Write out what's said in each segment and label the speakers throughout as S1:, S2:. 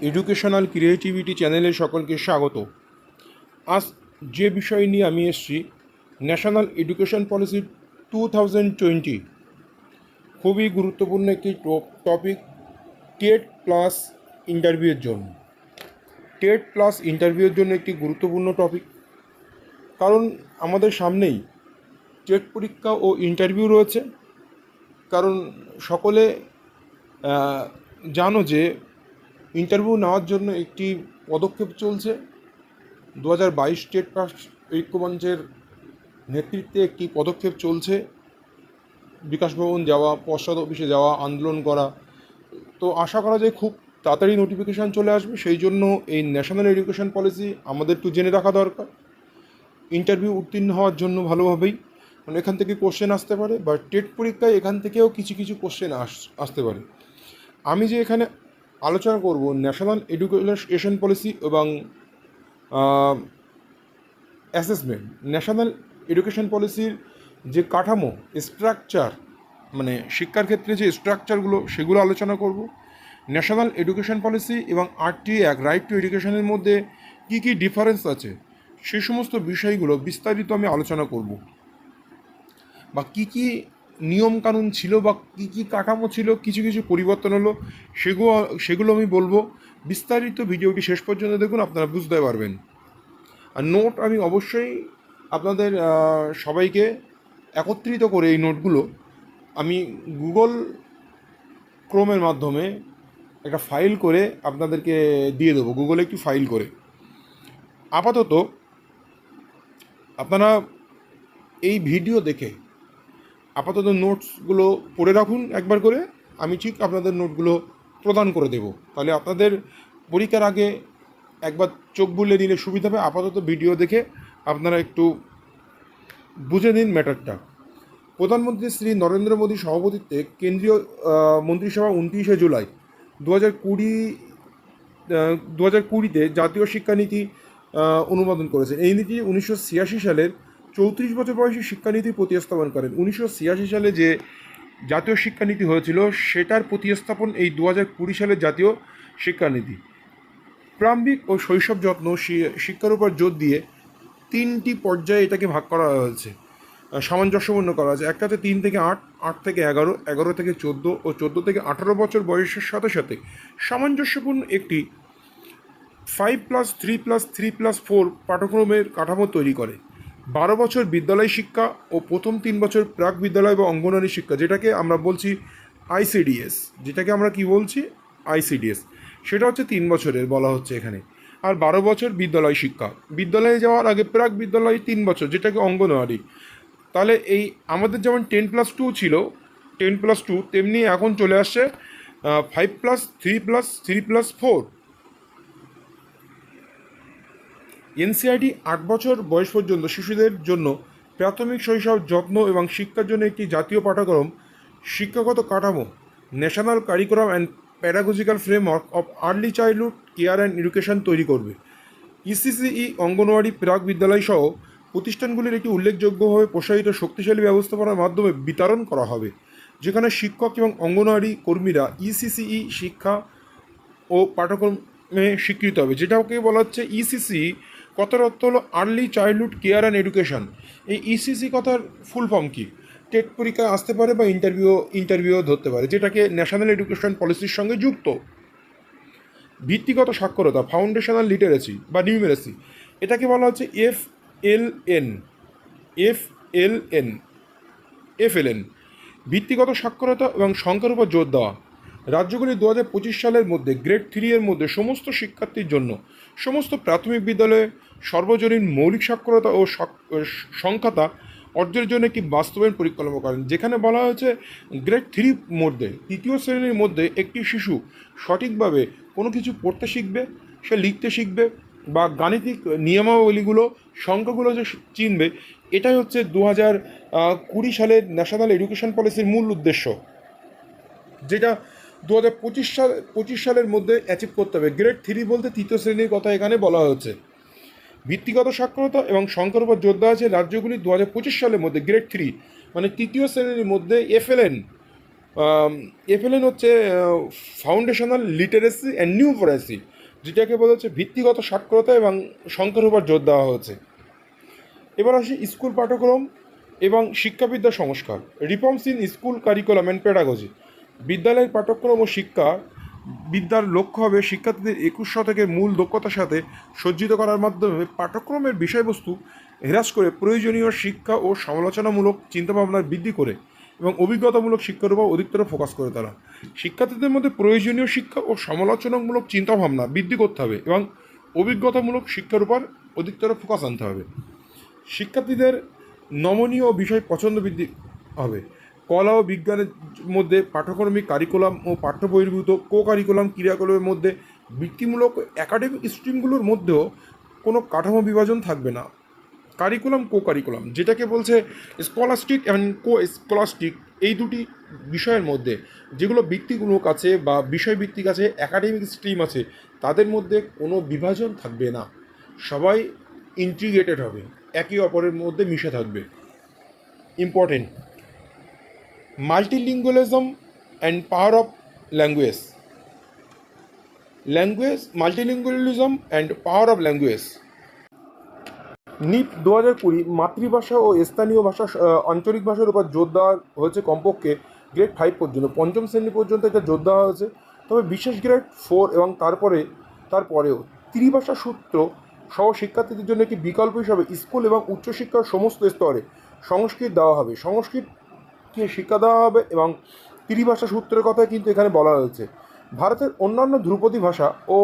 S1: Educational creativity চ্যানেলে সকলকে স্বাগত। আজ যে বিষয় নিয়ে আমি এসেছি, ন্যাশনাল এডুকেশন পলিসি 2020, খুবই গুরুত্বপূর্ণ একটি টপিক। টেট প্লাস ইন্টারভিউয়ের জন্য একটি গুরুত্বপূর্ণ টপিক, কারণ আমাদের সামনেই টেট পরীক্ষা ও ইন্টারভিউ রয়েছে। কারণ সকলে জানো যে ইন্টারভিউ নেওয়ার জন্য একটি পদক্ষেপ চলছে। 2022 স্টেট পাস ঐক্যমঞ্চের নেতৃত্বে একটি পদক্ষেপ চলছে, বিকাশ ভবন যাওয়া, পশ্চাৎ অফিসে যাওয়া, আন্দোলন করা। তো আশা করা যায় খুব তাড়াতাড়ি নোটিফিকেশান চলে আসবে। সেই জন্য এই ন্যাশনাল এডুকেশন পলিসি আমাদের একটু জেনে রাখা দরকার। ইন্টারভিউ উত্তীর্ণ হওয়ার জন্য ভালোভাবেই, মানে এখান থেকে কোশ্চেন আসতে পারে, বা টেট পরীক্ষায় এখান থেকেও কিছু কিছু কোশ্চেন আসতে পারে। আমি যে এখানে আলোচনা করব ন্যাশনাল এডুকেশন পলিসি এবং অ্যাসেসমেন্ট। ন্যাশনাল এডুকেশন পলিসির যে কাঠামো, স্ট্রাকচার, মানে শিক্ষার ক্ষেত্রে যে স্ট্রাকচারগুলো, সেগুলো আলোচনা করব। ন্যাশনাল এডুকেশন পলিসি এবং RTI অ্যাক্ট, রাইট টু এডুকেশনের মধ্যে কী কী ডিফারেন্স আছে, সে সমস্ত বিষয়গুলো বিস্তারিত আমি আলোচনা করব। বা কী কী নিয়মকানুন ছিল, বা কী কী কাঠামো ছিল, কিছু কিছু পরিবর্তন হলো, সেগুলো আমি বলবো। বিস্তারিত ভিডিওটি শেষ পর্যন্ত দেখুন, আপনারা বুঝতে পারবেন। আর নোট আমি অবশ্যই আপনাদের সবাইকে একত্রিত করে এই নোটগুলো আমি গুগল ক্রোমের মাধ্যমে একটা ফাইল করে আপনাদেরকে দিয়ে দেবো, গুগলে একটি ফাইল করে। আপাতত আপনারা এই ভিডিও দেখে আপাতত নোটসগুলো পড়ে রাখুন একবার করে। আমি ঠিক আপনাদের নোটগুলো প্রদান করে দেব, তাহলে আপনাদের পরীক্ষার আগে একবার চোখ বুলিয়ে নিলে সুবিধা হবে। আপাতত ভিডিও দেখে আপনারা একটু বুঝে নিন ম্যাটারটা। প্রধানমন্ত্রী শ্রী নরেন্দ্র মোদীর সভাপতিত্বে কেন্দ্রীয় মন্ত্রিসভা 29শে জুলাই 2020 জাতীয় শিক্ষানীতি অনুমোদন করেছেন। এই নীতি 1986 সালের 34 বছর বয়সী শিক্ষানীতি প্রতিস্থাপন করেন। 1986 সালে যে জাতীয় শিক্ষানীতি হয়েছিল, সেটার প্রতিস্থাপন এই 2020 সালের জাতীয় শিক্ষানীতি। প্রারম্ভিক ও শৈশব যত্ন শিক্ষার উপর জোর দিয়ে 3টি পর্যায়ে এটাকে ভাগ করা হয়েছে, সামঞ্জস্যপূর্ণ করা হয়েছে। একটা হচ্ছে 3 থেকে 8, 8 থেকে 11, 11 থেকে 14 ও 14 থেকে 18 বছর বয়সের সাথে সাথে সামঞ্জস্যপূর্ণ একটি 5+3+3+4 পাঠ্যক্রমের কাঠামো তৈরি করে। 12 বছর বিদ্যালয় শিক্ষা ও প্রথম 3 বছর প্রাক বিদ্যালয় বা অঙ্গনওয়াড়ি শিক্ষা, যেটাকে আমরা বলছি ICDS, সেটা হচ্ছে 3 বছরের বলা হচ্ছে এখানে। আর 12 বছর বিদ্যালয় শিক্ষা, বিদ্যালয়ে যাওয়ার আগে প্রাক বিদ্যালয় 3 বছর, যেটাকে অঙ্গনওয়াড়ি। তাহলে এই আমাদের যেমন 10+2 ছিল, 10+2, তেমনি এখন চলে আসছে 5+3+3+4। NCERT 8 বছর বয়স পর্যন্ত শিশুদের জন্য প্রাথমিক শৈশব যত্ন এবং শিক্ষার জন্য একটি জাতীয় পাঠ্যক্রম, শিক্ষাগত কাঠামো, national curriculum and pedagogical framework of early childhood care and education তৈরি করবে। ECCE অঙ্গনওয়াড়ি প্রাক বিদ্যালয় সহ প্রতিষ্ঠানগুলির একটি উল্লেখযোগ্যভাবে প্রসারিত শক্তিশালী ব্যবস্থাপনার মাধ্যমে বিতরণ করা হবে, যেখানে শিক্ষক এবং অঙ্গনওয়াড়ি কর্মীরা ECCE শিক্ষা ও পাঠ্যক্রমে স্বীকৃত হবে। যেটাকে বলা হচ্ছে ECCE, কথার অর্থ হলো early childhood care and education. এই ECCE কথার ফুল ফর্ম কী? টেট পরীক্ষায় আসতে পারে বা ইন্টারভিউ ধরতে পারে, যেটাকে ন্যাশনাল এডুকেশন পলিসির সঙ্গে যুক্ত। ভিত্তিগত সাক্ষরতা, ফাউন্ডেশনাল লিটারেসি বা নিউমেরেসি, এটাকে বলা হচ্ছে FLN। ভিত্তিগত সাক্ষরতা এবং সংখ্যার উপর জোর দেওয়া। রাজ্যগুলি 2025 সালের মধ্যে গ্রেড 3 এর মধ্যে সমস্ত শিক্ষার্থীর জন্য সমস্ত প্রাথমিক বিদ্যালয়ে সর্বজনীন মৌলিক সাক্ষরতা ও সংখ্যাতা অর্জনের জন্য একটি বাস্তবায়ন পরিকল্পনা করেন, যেখানে বলা হয়েছে গ্রেড 3 মধ্যে, 3য় শ্রেণীর মধ্যে একটি শিশু সঠিকভাবে কোনো কিছু পড়তে শিখবে, সে লিখতে শিখবে, বা গাণিতিক নিয়মাবলীগুলো, সংখ্যাগুলো যে চিনবে। এটাই হচ্ছে 2020 সালের ন্যাশনাল এডুকেশন পলিসির মূল উদ্দেশ্য, যেটা 2025 সালের মধ্যে অ্যাচিভ করতে হবে। গ্রেড 3 বলতে 3য় শ্রেণীর কথা এখানে বলা হয়েছে। ভিত্তিগত সাক্ষরতা এবং সংখ্যার উপর জোর দেওয়া আছে। রাজ্যগুলি 2025 সালের মধ্যে গ্রেড 3, মানে 3য় শ্রেণীর মধ্যে FLN এফএলএন হচ্ছে ফাউন্ডেশনাল লিটারেসি অ্যান্ড নিউমারেসি, যেটাকে বলা হচ্ছে ভিত্তিগত সাক্ষরতা এবং সংখ্যার উপর জোর দেওয়া হয়েছে। এবার আসি স্কুল পাঠ্যক্রম এবং শিক্ষাবিদ্যা সংস্কার। Reforms in school curriculum and pedagogy. বিদ্যালয়ের পাঠ্যক্রম ও বিদ্যার লক্ষ্য হবে শিক্ষার্থীদের 21 শতকের মূল দক্ষতার সাথে সজ্জিত করার মাধ্যমে পাঠ্যক্রমের বিষয়বস্তু হ্রাস করে প্রয়োজনীয় শিক্ষা ও সমালোচনামূলক চিন্তাভাবনার বৃদ্ধি করে এবং অভিজ্ঞতামূলক শিক্ষার উপর অধিকতর ফোকাস করে তোলা। শিক্ষার্থীদের মধ্যে প্রয়োজনীয় শিক্ষা ও সমালোচনামূলক চিন্তাভাবনা বৃদ্ধি করতে হবে এবং অভিজ্ঞতামূলক শিক্ষার উপর অধিকতর ফোকাস আনতে হবে। শিক্ষার্থীদের নমনীয় বিষয় পছন্দ বৃদ্ধি হবে। কলা ও বিজ্ঞানের মধ্যে পাঠ্যক্রমিক কারিকুলাম ও পাঠ্য বহির্ভূত কো কারিকুলাম ক্রিয়াকলাপের মধ্যে বৃত্তিমূলক একাডেমিক স্ট্রিমগুলোর মধ্যেও কোনো কাঠামো বিভাজন থাকবে না। কারিকুলাম কো কারিকুলাম, যেটাকে বলছে স্কলাস্টিক অ্যান্ড কো স্কলাস্টিক, এই দুটি বিষয়ের মধ্যে যেগুলো বৃত্তিমূলক আছে বা বিষয়ভিত্তিক আছে, একাডেমিক স্ট্রিম আছে, তাদের মধ্যে কোনো বিভাজন থাকবে না। সবাই ইন্টিগ্রেটেড হবে, একে অপরের মধ্যে মিশে থাকবে। Important, multilingualism and power of language. Multilingualism and power of language. NEP 2020 মাতৃভাষা ও স্থানীয় ভাষা আঞ্চলিক ভাষার উপর জোর দেওয়া হয়েছে কমপক্ষে গ্রেড 5 পর্যন্ত, পঞ্চম শ্রেণী পর্যন্ত এটা জোর দেওয়া হয়েছে। তবে বিশেষ গ্রেড 4 এবং তারপরেও ত্রিভাষা সূত্র সহ শিক্ষার্থীদের জন্য একটি বিকল্প হিসাবে স্কুল এবং উচ্চশিক্ষার সমস্ত স্তরে সংস্কৃত দেওয়া হবে, সংস্কৃতকে শিক্ষা দেওয়া হবে এবং ত্রিভাষা সূত্রের কথা কিন্তু এখানে বলা হয়েছে। ভারতের অন্যান্য ধ্রুপদী ভাষা ও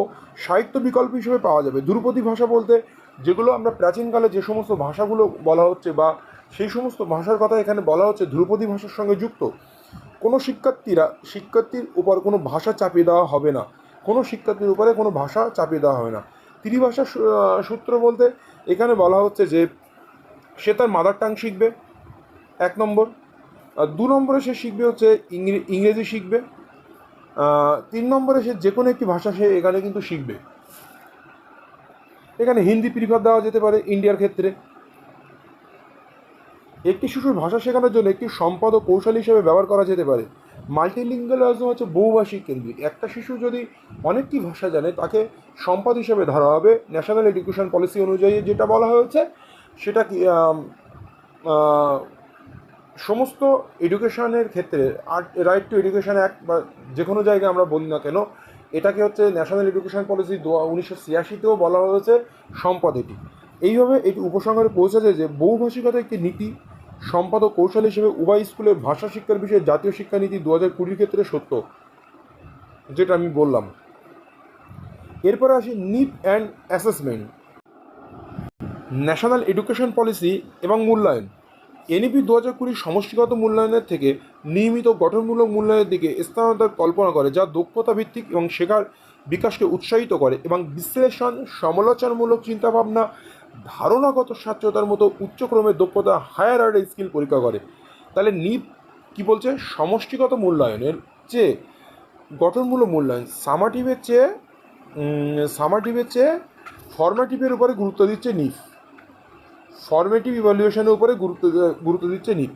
S1: সাহিত্য বিকল্প হিসেবে পাওয়া যাবে। ধ্রুপদী ভাষা বলতে যেগুলো আমরা প্রাচীনকালে যে সমস্ত ভাষাগুলো বলা হচ্ছে বা সেই সমস্ত ভাষার কথা এখানে বলা হচ্ছে ধ্রুপদী ভাষার সঙ্গে যুক্ত। কোনো শিক্ষার্থীর উপর কোনো ভাষা চাপিয়ে দেওয়া হবে না, কোনো শিক্ষার্থীর উপরে কোনো ভাষা চাপিয়ে দেওয়া হবে না। ত্রিভাষা সূত্র বলতে এখানে বলা হচ্ছে যে সে তার মাদার টাং শিখবে 1 নম্বর, 2 নম্বরে সে শিখবে হচ্ছে ইংরেজি শিখবে, 3 নম্বরে সে যে কোনো একটি ভাষা সে এখানে কিন্তু শিখবে। এখানে হিন্দি প্রিফার দেওয়া যেতে পারে ইন্ডিয়ার ক্ষেত্রে। একটি শিশুর ভাষা শেখানোর জন্য একটি সম্পদ ও কৌশল হিসেবে ব্যবহার করা যেতে পারে। মাল্টিলিঙ্গুয়ালিজম হচ্ছে বহুভাষিক কেন্দ্রিক। একটা শিশু যদি অনেকটি ভাষা জানে তাকে সম্পদ হিসেবে ধরা হবে। ন্যাশনাল এডুকেশন পলিসি অনুযায়ী যেটা বলা হয়েছে সেটা কি সমস্ত এডুকেশনের ক্ষেত্রে রাইট টু এডুকেশন অ্যাক্ট বা যে কোনো জায়গায় আমরা বলি না কেন, এটাকে হচ্ছে ন্যাশনাল এডুকেশন পলিসি 1986তেও বলা হয়েছে সম্পদ। এইভাবে এটি উপসংহারে পৌঁছেছে যে বহুভাষিকতা একটি নীতি, সম্পদ ও কৌশল হিসেবে উভয় স্কুলে ভাষা শিক্ষার বিষয়ে জাতীয় শিক্ষানীতি 2020 ক্ষেত্রে সত্য, যেটা আমি বললাম। এরপরে আসি NEP and assessment, national education policy এবং মূল্যায়ন। এনইপি 2020 সমষ্টিগত মূল্যায়নের থেকে নিয়মিত গঠনমূলক মূল্যায়নের দিকে স্থানান্তর কল্পনা করে, যা দক্ষতা ভিত্তিক এবং শেখার বিকাশকে উৎসাহিত করে এবং বিশ্লেষণ, সমালোচনামূলক চিন্তাভাবনা, ধারণাগত স্বাচ্ছতার মতো উচ্চক্রমের দক্ষতা, হায়ার অর্ডার স্কিল পরীক্ষা করে। তাহলে নিপ কি বলছে? সমষ্টিগত মূল্যায়নের চেয়ে গঠনমূলক মূল্যায়ন, সামাটিভের চেয়ে ফর্মেটিভের উপরে গুরুত্ব দিচ্ছে নিপ। ফর্মেটিভ ইভ্যালুয়েশনের উপরে গুরুত্ব দিচ্ছে নিপ।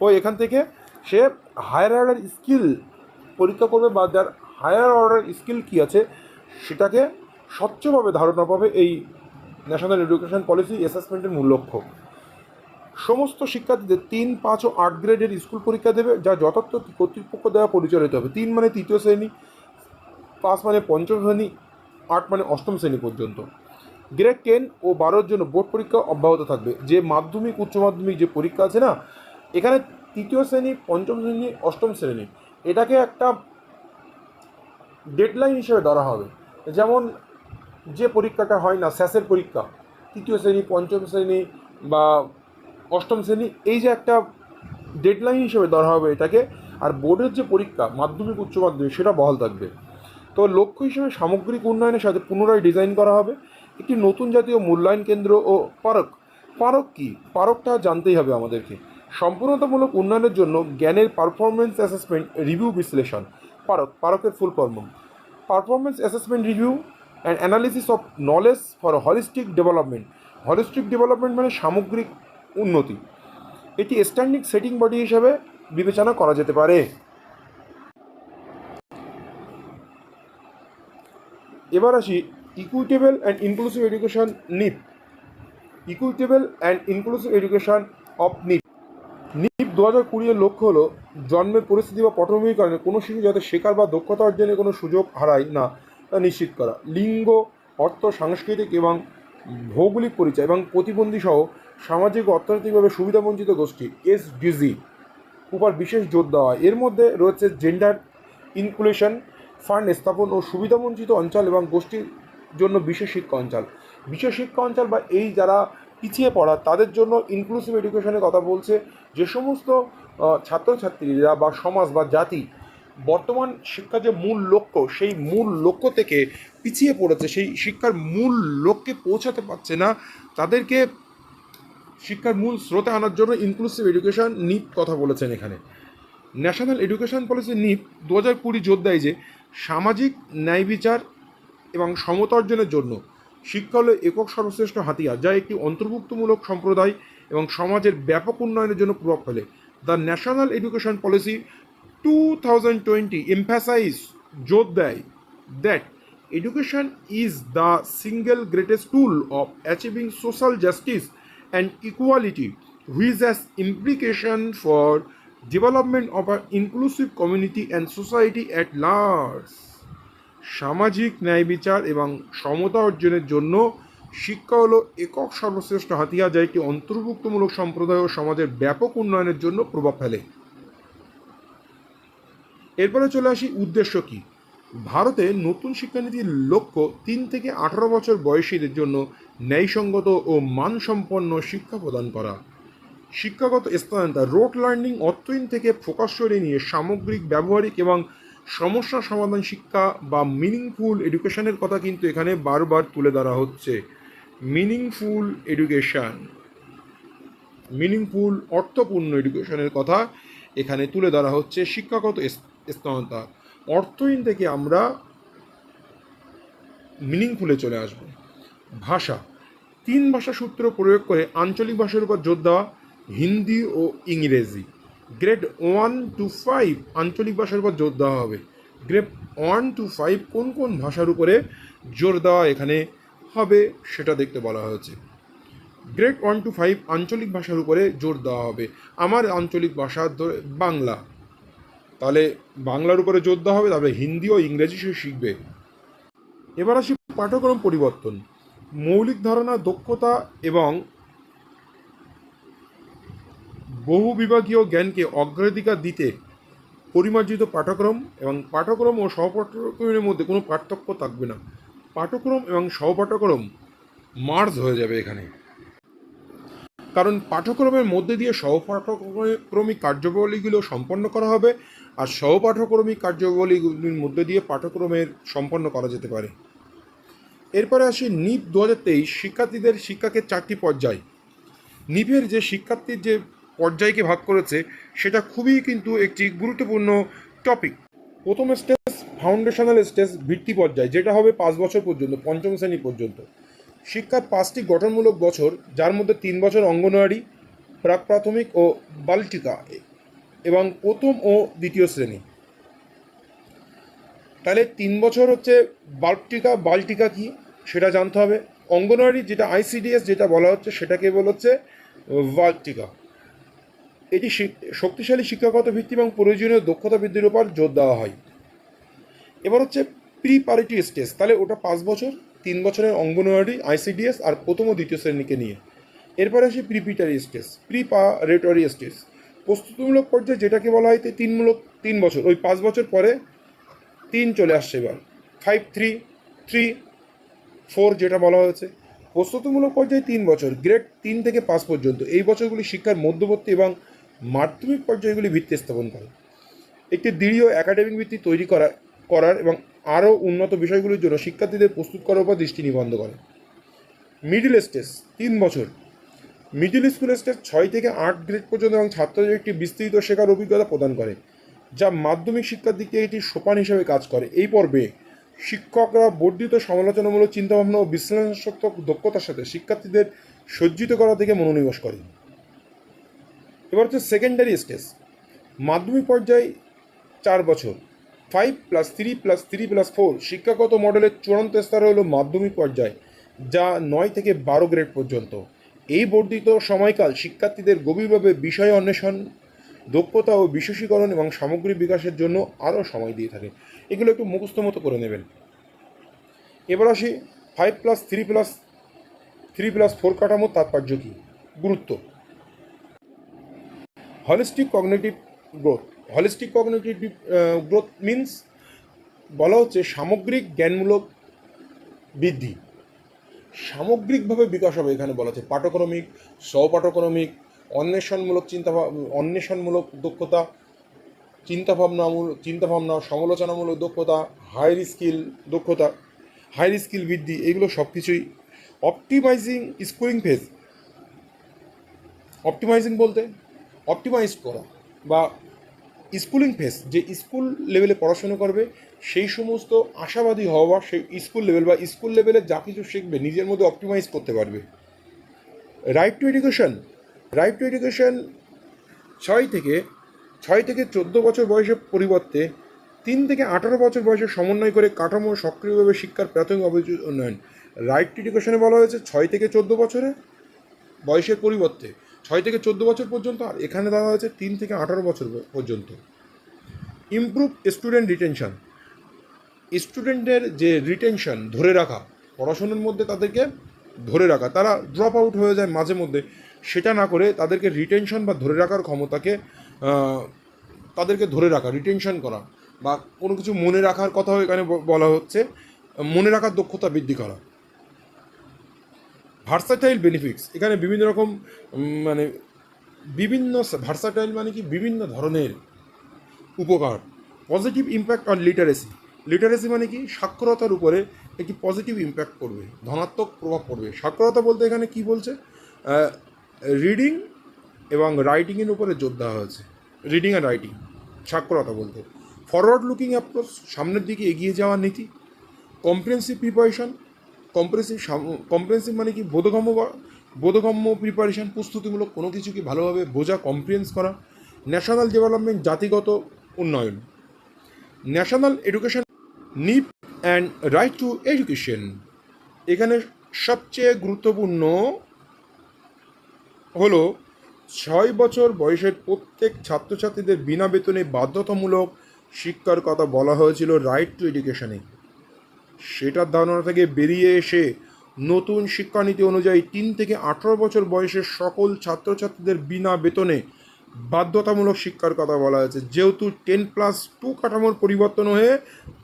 S1: ও এখান থেকে সে হায়ার অর্ডার স্কিল পরীক্ষা করবে বা যার হায়ার অর্ডার স্কিল কী আছে সেটাকে স্বচ্ছভাবে ধারণা পাবে। এই ন্যাশনাল এডুকেশন পলিসি অ্যাসেসমেন্টের মূল লক্ষ্য। সমস্ত শিক্ষার্থীদের 3, 5 ও 8 গ্রেডের স্কুল পরীক্ষা দেবে, যা যথার্থ কর্তৃপক্ষ দ্বারা পরিচালিত হবে। 3 মানে 3য় শ্রেণী, 5 মানে 5ম শ্রেণী, 8 মানে 8ম শ্রেণী পর্যন্ত। গ্রেড 10 ও 12-র জন্য বোর্ড পরীক্ষা অব্যাহত থাকবে। যে মাধ্যমিক উচ্চ মাধ্যমিক যে পরীক্ষা আছে না, এখানে 3য় শ্রেণী, 5ম শ্রেণী, 8ম শ্রেণী এটাকে একটা ডেডলাইন হিসেবে ধরা হবে। যেমন যে পরীক্ষাটা হয় না স্যাসের পরীক্ষা, 3য় শ্রেণী, 5ম শ্রেণী বা 8ম শ্রেণী, এই যে একটা ডেডলাইন হিসেবে ধরা হবে এটাকে। আর বোর্ডের যে পরীক্ষা মাধ্যমিক উচ্চ মাধ্যমিক সেটা বহাল থাকবে। তো লক্ষ্য হিসেবে সামগ্রিক উন্নয়নের সাথে পুনরায় ডিজাইন করা হবে একটি নতুন জাতীয় মূল্যায়ন কেন্দ্র ও পারক কি? পারকটা জানতেই হবে আমাদেরকে। সম্পূর্ণতামূলক উন্নয়নের জন্য জ্ঞানের পারফরমেন্স অ্যাসেসমেন্ট রিভিউ বিশ্লেষণ। পারকের full form performance assessment review and analysis of knowledge for holistic development. Holistic development মানে সামগ্রিক উন্নতি। এটি স্ট্যান্ডিং সেটিং বডি হিসাবে বিবেচনা করা যেতে পারে। এবার আসি equitable and inclusive education NEP. Equitable and inclusive education of NEP. NEP 2020 লক্ষ্য হলো জন্মের পরিস্থিতি বা পটভূমির কারণে কোনো শিশু যাতে শেখার বা দক্ষতা অর্জনের কোনো সুযোগ হারায় না তা নিশ্চিত করা। লিঙ্গ, অর্থ, সাংস্কৃতিক এবং ভৌগোলিক পরিচয় এবং প্রতিবন্ধী সহ সামাজিক ও অর্থনৈতিকভাবে সুবিধাবঞ্চিত গোষ্ঠী এসডিজি উপর বিশেষ জোর দেওয়া হয়। এর মধ্যে রয়েছে জেন্ডার ইনক্লুশন ফান্ড স্থাপন ও সুবিধাবঞ্চিত অঞ্চল এবং গোষ্ঠীর জন্য বিশেষ শিক্ষা অঞ্চল। বিশেষ শিক্ষা অঞ্চল বা এই যারা পিছিয়ে পড়া তাদের জন্য ইনক্লুসিভ এডুকেশনের কথা বলছে। যে সমস্ত ছাত্রছাত্রীরা বা সমাজ বা জাতি বর্তমান শিক্ষার যে মূল লক্ষ্য সেই মূল লক্ষ্য থেকে পিছিয়ে পড়েছে, সেই শিক্ষার মূল লক্ষ্যে পৌঁছাতে পারছে না, তাদেরকে শিক্ষার মূল স্রোতে আনার জন্য ইনক্লুসিভ এডুকেশন নিপ কথা বলেছেন এখানে। ন্যাশনাল এডুকেশন পলিসি নিপ 2020 জোর দেয় যে সামাজিক ন্যায় বিচার এবং সমতা অর্জনের জন্য শিক্ষা হলো একক সর্বশ্রেষ্ঠ হাতিয়ার, যা একটি অন্তর্ভুক্তমূলক সম্প্রদায় এবং সমাজের ব্যাপক উন্নয়নের জন্য প্রভাব ফেলে। দ্য ন্যাশনাল এডুকেশন পলিসি 2020 এমফ্যাসাইজ জোর দেয় that education is the single greatest tool of achieving social justice and equality, which has implication for development of an inclusive community and society at large. সামাজিক ন্যায় বিচার এবং সমতা অর্জনের জন্য শিক্ষা হলো একক সর্বশ্রেষ্ঠ হাতিয়ার, যা একটি অন্তর্ভুক্তমূলক সম্প্রদায় ও সমাজের ব্যাপক উন্নয়নের জন্য প্রভাব ফেলে। এরপরে চলে আসি উদ্দেশ্য কী। ভারতে নতুন শিক্ষানীতির লক্ষ্য 3 থেকে 18 বছর বয়সীদের জন্য ন্যায়সঙ্গত ও মানসম্পন্ন শিক্ষা প্রদান করা। শিক্ষাগত স্থানান্তর রোট লার্নিং অর্থহীন থেকে ফোকাস সরিয়ে নিয়ে সামগ্রিক, ব্যবহারিক এবং সমস্যা সমাধান শিক্ষা বা মিনিংফুল এডুকেশনের কথা কিন্তু এখানে বারবার তুলে ধরা হচ্ছে। মিনিংফুল এডুকেশন, মিনিংফুল অর্থপূর্ণ এডুকেশনের কথা এখানে তুলে ধরা হচ্ছে। শিক্ষাগত স্থানান্তর অর্থহীন থেকে আমরা মিনিংফুলে চলে আসব। ভাষা 3 ভাষা সূত্র প্রয়োগ করে আঞ্চলিক ভাষার উপর জোর দেওয়া, হিন্দি ও ইংরেজি। গ্রেড 1 to 5 আঞ্চলিক ভাষার উপর জোর দেওয়া হবে। গ্রেড 1 to 5 কোন কোন ভাষার উপরে জোর দেওয়া এখানে হবে সেটা দেখতে বলা হয়েছে। গ্রেড 1 to 5 আঞ্চলিক ভাষার উপরে জোর দেওয়া হবে। আমার আঞ্চলিক ভাষা বাংলা, তাহলে বাংলার উপরে জোর দেওয়া হবে, তারপরে হিন্দি ও ইংরেজি সে শিখবে। এবার আসি পাঠ্যক্রম পরিবর্তন। মৌলিক ধারণা, দক্ষতা এবং বহুবিভাগীয় জ্ঞানকে অগ্রাধিকার দিতে পরিমার্জিত পাঠ্যক্রম এবং পাঠ্যক্রম ও সহপাঠ্যক্রমের মধ্যে কোনো পার্থক্য থাকবে না। পাঠ্যক্রম এবং সহপাঠ্যক্রম মার্জ হয়ে যাবে এখানে, কারণ পাঠ্যক্রমের মধ্যে দিয়ে সহপাঠ্যক্রমিক কার্যাবলীগুলো সম্পন্ন করা হবে আর সহপাঠ্যক্রমিক কার্যাবলীগুলির মধ্যে দিয়ে পাঠ্যক্রমের সম্পন্ন করা যেতে পারে। এরপরে আসি নিপ 2023 শিক্ষার্থীদের শিক্ষাকে 4টি পর্যায়। নিপের যে শিক্ষার্থীর যে পর্যায়কে ভাগ করেছে সেটা খুবই কিন্তু একটি গুরুত্বপূর্ণ টপিক। প্রথম স্টেজ ফাউন্ডেশনাল স্টেজ, ভিত্তি পর্যায়, যেটা হবে 5 বছর পর্যন্ত, 5ম শ্রেণী পর্যন্ত। শিক্ষার 5টি গঠনমূলক বছর, যার মধ্যে 3 বছর অঙ্গনওয়াড়ি, প্রাক প্রাথমিক ও বালটিকা এবং প্রথম ও দ্বিতীয় শ্রেণী। তাহলে 3 বছর হচ্ছে বালটিকা। বালটিকা কি সেটা জানতে হবে। অঙ্গনওয়াড়ি যেটা আইসিডিএস যেটা বলা হচ্ছে সেটাকে বলা হচ্ছে বালটিকা। এটি শক্তিশালী শিক্ষাগত ভিত্তি এবং প্রয়োজনীয় দক্ষতা বৃদ্ধির উপর জোর দেওয়া হয়। এবার হচ্ছে প্রিপারেটরি স্টেজ, তাহলে ওটা 5 বছর, 3 বছরের অঙ্গনওয়াড়ি, আইসিডিএস আর প্রথম ও দ্বিতীয় শ্রেণীকে নিয়ে। এরপরে আসি প্রিপিটারি স্টেজ, প্রিপারেটরি স্টেজ, প্রস্তুতিমূলক পর্যায়ে, যেটাকে বলা হয় 3 বছর, ওই 5 বছর পরে 3 চলে আসছে। এবার 5, 3, 3, 4 যেটা বলা হয়েছে। প্রস্তুতিমূলক পর্যায়ে 3 বছর, গ্রেড 3 থেকে 5 পর্যন্ত। এই বছরগুলি শিক্ষার মধ্যবর্তী এবং মাধ্যমিক পর্যায়গুলি ভিত্তি স্থাপন করে একটি দৃঢ় একাডেমিক ভিত্তি তৈরি করার এবং আরও উন্নত বিষয়গুলির জন্য শিক্ষার্থীদের প্রস্তুত করার উপর দৃষ্টি নিবদ্ধ করে। মিডিল স্টেজ 3 বছর, মিডিল স্কুল স্টেজ 6 থেকে 8 গ্রেড পর্যন্ত এবং ছাত্রদের একটি বিস্তৃত শেখার অভিজ্ঞতা প্রদান করে, যা মাধ্যমিক শিক্ষার দিকে এটি সোপান হিসেবে কাজ করে। এই পর্বে শিক্ষকরা বর্ধিত সমালোচনামূলক চিন্তাভাবনা ও বিশ্লেষণাত্মক দক্ষতার সাথে শিক্ষার্থীদের সজ্জিত করা থেকে মনোনিবেশ করে। এবার হচ্ছে সেকেন্ডারি স্টেজ, মাধ্যমিক পর্যায়ে 4 বছর, 5+3+3+4 শিক্ষাগত মডেলের চূড়ান্ত স্তর হলো মাধ্যমিক পর্যায়, যা 9 থেকে 12 গ্রেড পর্যন্ত। এই বর্ধিত সময়কাল শিক্ষার্থীদের গভীরভাবে বিষয় অন্বেষণ, দক্ষতা ও বিশেষীকরণ এবং সামগ্রিক বিকাশের জন্য আরও সময় দিয়ে থাকে। এগুলো একটু মুখস্থ মতো করে নেবেন। এবার আসি 5+3+3+4 কাঠামোর তাৎপর্য কী, গুরুত্ব। Holistic cognitive growth. Holistic cognitive growth means বলা হচ্ছে সামগ্রিক জ্ঞানমূলক বৃদ্ধি, সামগ্রিকভাবে বিকাশ হবে। এখানে বলা হচ্ছে পাঠক্রমিক, স্বপাঠক্রমিক, অন্বেষণমূলক দক্ষতা, চিন্তাভাবনা, সমালোচনামূলক দক্ষতা, হায়ার স্কিল বৃদ্ধি, এগুলো সব কিছুই। Optimising schooling phase. অপটিমাইজিং বলতে অপটিমাইজ করা বা স্কুলিং ফেজ, যে স্কুল লেভেলে পড়াশুনো করবে সেই সমস্ত আশাবাদী হওয়া, সেই স্কুল লেভেলে যা কিছু শিখবে নিজের মধ্যে অপটিমাইজ করতে পারবে। Right two education. Right two education 6 থেকে 14 বছর বয়সের পরিবর্তে 3 থেকে 18 বছর বয়সে সমন্বয় করে কাঠামো সক্রিয়ভাবে শিক্ষার প্রাথমিক উন্নয়ন। রাইট টু এডুকেশনে বলা হয়েছে 6 থেকে 14 বছরের বয়সের পরিবর্তে 6 থেকে 14 বছর পর্যন্ত, আর এখানে দেওয়া হয়েছে 3 থেকে 18 বছর পর্যন্ত। Improve student retention. স্টুডেন্টের যে রিটেনশন, ধরে রাখা, পড়াশোনার মধ্যে তাদেরকে ধরে রাখা, তারা ড্রপ আউট হয়ে যায় মাঝে মধ্যে, সেটা না করে তাদেরকে রিটেনশন বা ধরে রাখার ক্ষমতাকে তাদেরকে ধরে রাখা, রিটেনশন করা, বা কোনো কিছু মনে রাখার কথাও এখানে বলা হচ্ছে, মনে রাখার দক্ষতা বৃদ্ধি করা। Versatile benefits. এখানে বিভিন্ন রকম ভার্সাটাইল মানে কি, বিভিন্ন ধরনের উপকার। Positive impact on literacy. Literacy মানে কি, সাক্ষরতার উপরে একটি পজিটিভ ইম্প্যাক্ট পড়বে, ধনাত্মক প্রভাব পড়বে। সাক্ষরতা বলতে এখানে কি বলছে, রিডিং এবং রাইটিংয়ের উপরে জোর দেওয়া হয়েছে। রিডিং আর রাইটিং সাক্ষরতা বলতে। ফরওয়ার্ড লুকিং অ্যাপ্রোচ, সামনের দিকে এগিয়ে যাওয়ার নীতি। Comprehensive preparation. কম্প্রিহেনসিভ মানে কি, বোধগম্য প্রিপারেশন, প্রস্তুতিমূলক কোনো কিছুকে ভালোভাবে বোঝা, কম্প্রিহেন্স করা। ন্যাশনাল ডেভেলপমেন্ট, জাতিগত উন্নয়ন। National education need and right two education. এখানে সবচেয়ে গুরুত্বপূর্ণ হলো 6 বছর বয়সের প্রত্যেক ছাত্রছাত্রীদের বিনা বেতনে বাধ্যতামূলক শিক্ষার কথা বলা হয়েছিল রাইট টু এডুকেশনে। সেটার ধারণা থেকে বেরিয়ে এসে নতুন শিক্ষানীতি অনুযায়ী 3 থেকে 18 বছর বয়সের সকল ছাত্রছাত্রীদের বিনা বেতনে বাধ্যতামূলক শিক্ষার কথা বলা হয়েছে। যেহেতু 10+2 কাঠামোর পরিবর্তন হয়ে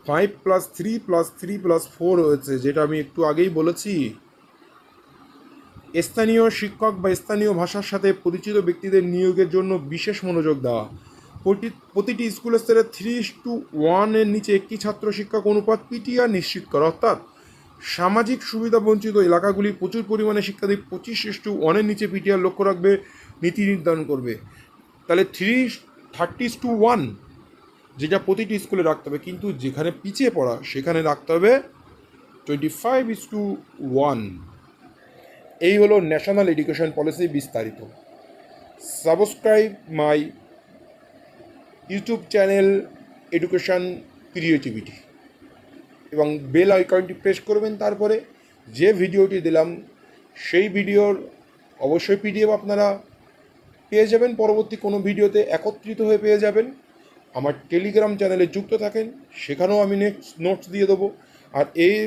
S1: 5+3+3+4 হয়েছে, যেটা আমি একটু আগেই বলেছি। স্থানীয় শিক্ষক বা স্থানীয় ভাষার সাথে পরিচিত ব্যক্তিদের নিয়োগের জন্য বিশেষ মনোযোগ দেওয়া। প্রতিটি স্কুল স্তরে 3:1 এর নিচে একটি ছাত্র শিক্ষক অনুপাত পিটিআর নিশ্চিত করা, অর্থাৎ সামাজিক সুবিধা বঞ্চিত এলাকাগুলি প্রচুর পরিমাণে শিক্ষার্থী 25:1 এর নিচে পিটিআর লক্ষ্য রাখবে, নীতি নির্ধারণ করবে। তাহলে 30:1 যেটা প্রতিটি স্কুলে রাখতে হবে, কিন্তু যেখানে পিছিয়ে পড়া সেখানে রাখতে হবে 25:1। এই হলো ন্যাশনাল এডুকেশন পলিসি বিস্তারিত। Subscribe my YouTube channel education creativity এবং বেল আইকনটি প্রেস করবেন। তারপরে যে ভিডিওটি দিলাম সেই ভিডিওর অবশ্যই পিডিএফ আপনারা পেয়ে যাবেন, পরবর্তী কোনো ভিডিওতে একত্রিত হয়ে পেয়ে যাবেন। আমার টেলিগ্রাম চ্যানেলে যুক্ত থাকেন, সেখানেও আমি নোটস দিয়ে দেবো। আর এই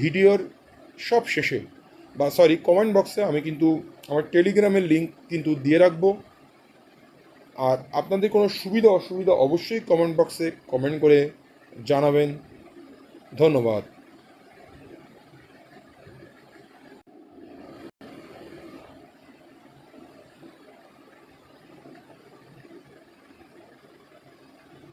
S1: ভিডিওর সব শেষে কমেন্ট বক্সে আমি কিন্তু আমার টেলিগ্রামের লিঙ্ক কিন্তু দিয়ে রাখবো। আর আপনাদের কোনো সুবিধা অসুবিধা অবশ্যই কমেন্ট বক্সে কমেন্ট করে জানাবেন। ধন্যবাদ।